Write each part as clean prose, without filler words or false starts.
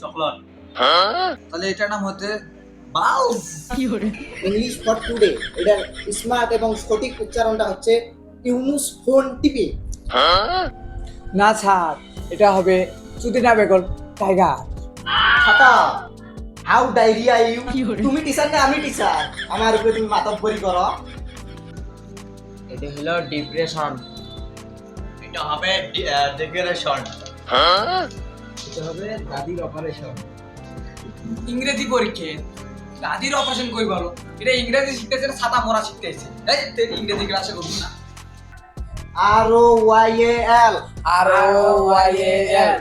Chocolate. তাহলে এটার নাম হচ্ছে বাউস। ইংলিশ ফর টুডে, এটার স্মার্ট এবং সঠিক উচ্চারণটা হচ্ছে ইউনুস ফোন টিপি। না স্যার, এটা হবে সুদিনা বেগম টাইগার। খাতা, হাউ ডায়রিয়া ইউ। তুমি টিচার না আমি টিচার, আমার উপরে তুমি মাতব্বরি করো। এটা হলো ডিপ্রেশন। এটা হবে ডেকোরেশন। এটা হবে দাদির অপারেশন। ইংরেজি পরীক্ষে দাদির অপারেশন কই বলো, এটা ইংরেজি শিখতেছে না ছাতা পড়া শিখতেছে। এই তুই ইংরেজি ক্লাসে করবি না। R O Y A L, R O Y A L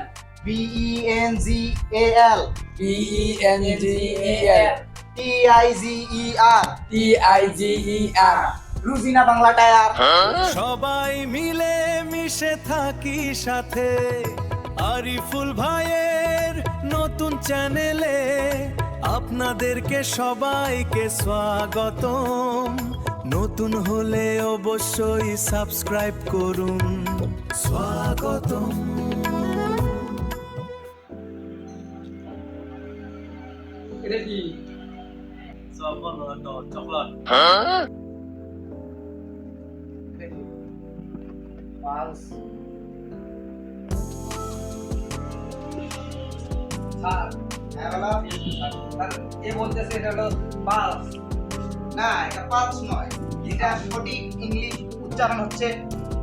B E N G A L, P E N G E L T I G E R, T I G E R. Rujina Bangla tyre. সবাই মিলে মিশে থাকি সাথে আরিফুল ভাইয়ের নতুন চ্যানেলে আপনাদেরকে সবাইকে স্বাগতম। নতুন হলে অবশ্যই সাবস্ক্রাইব করুন। স্বাগতম। এটা কি? চকলেট। পালস, স্যার, হ্যাঁ বলো। স্যার, এ বলতেছে এটা হলো বাস। না, এটা পালস নয়, এটা সঠিক ইংলিশ উচ্চারণ হচ্ছে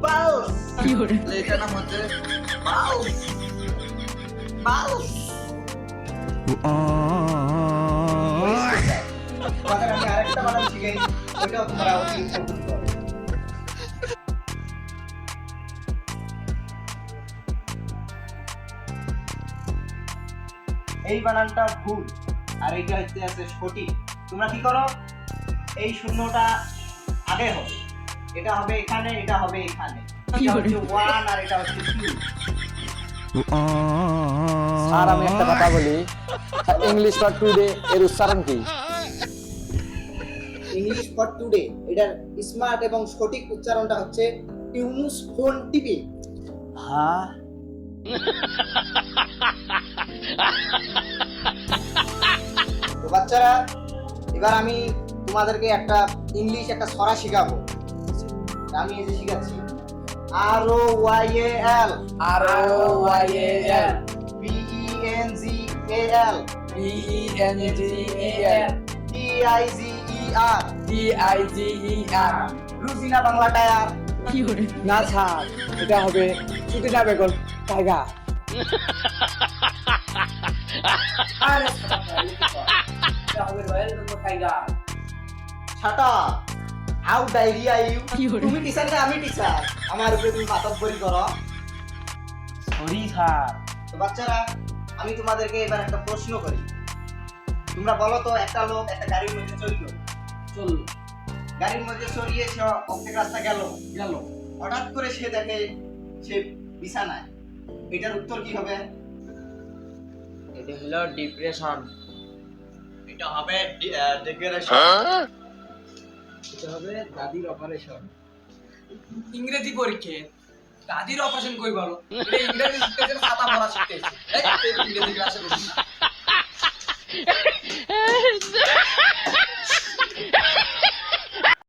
পালস। তাহলে এটার নাম হচ্ছে বাউস। পালস। তোমাদের আমি আরেকটা বানান শিখাই, ওইটাও তোমরা অতি উপকৃত হবে। এই বানানটা ভুল আর এইটা হচ্ছে আছে সঠিক। তোমরা কি করো, এই শূন্যটা আগে হবে, এটা হবে এখানে, এটা হবে এখানে, এটা হচ্ছে 1 আর এটা হচ্ছে 2। আর আমি একটা কথা বলি, ইংলিশ ফর টুডে এর উচ্চারণ কি? ইংলিশ ফর টুডে, এটার স্মার্ট এবং সঠিক উচ্চারণটা হচ্ছে ইউনুস ফোন টিপি। হ্যাঁ, তো বাচ্চারা, এবার আমি তোমাদেরকে একটা ইংলিশ একটা ছড়া শিখাবো। আমি এই যে শিখাচ্ছি, R O Y A L, R O Y A L B E N G A L, P E N G E L T I G E R, T I G E R. Rujina Bangla tyre. না sir, এটা হবে Sudina Begum tiger. আরে এটা হবে royal Bengal tiger. ছাতা, how diarrhoea you. তুমি teacher না আমি টিচার, আমার উপরে তুমি মাতব্বরি করো। Sorry sir. তো বাচ্চারা, আমি তোমাদেরকে এবার একটা প্রশ্ন করি। তোমরা বলো তো, একটা লোক একটা গাড়ির মধ্যে চললো, গাড়ির মধ্যে চড়িয়ে সে অর্ধেক রাস্তা গেল, হঠাৎ করে সে দেখে সে বিছানায়, এটার উত্তর কি হবে? এটা হলো ডিপ্রেশন। এটা হবে ডেকোরেশন। এটা হবে দাদির অপারেশন। ইংরেজি পরীক্ষে দাদির অপারেশন কই বলো, এটা ইংরেজি শিখতেছে না ছাতা পড়া শিখতেছে। এই তুই ইংরেজি ক্লাসে করবি না।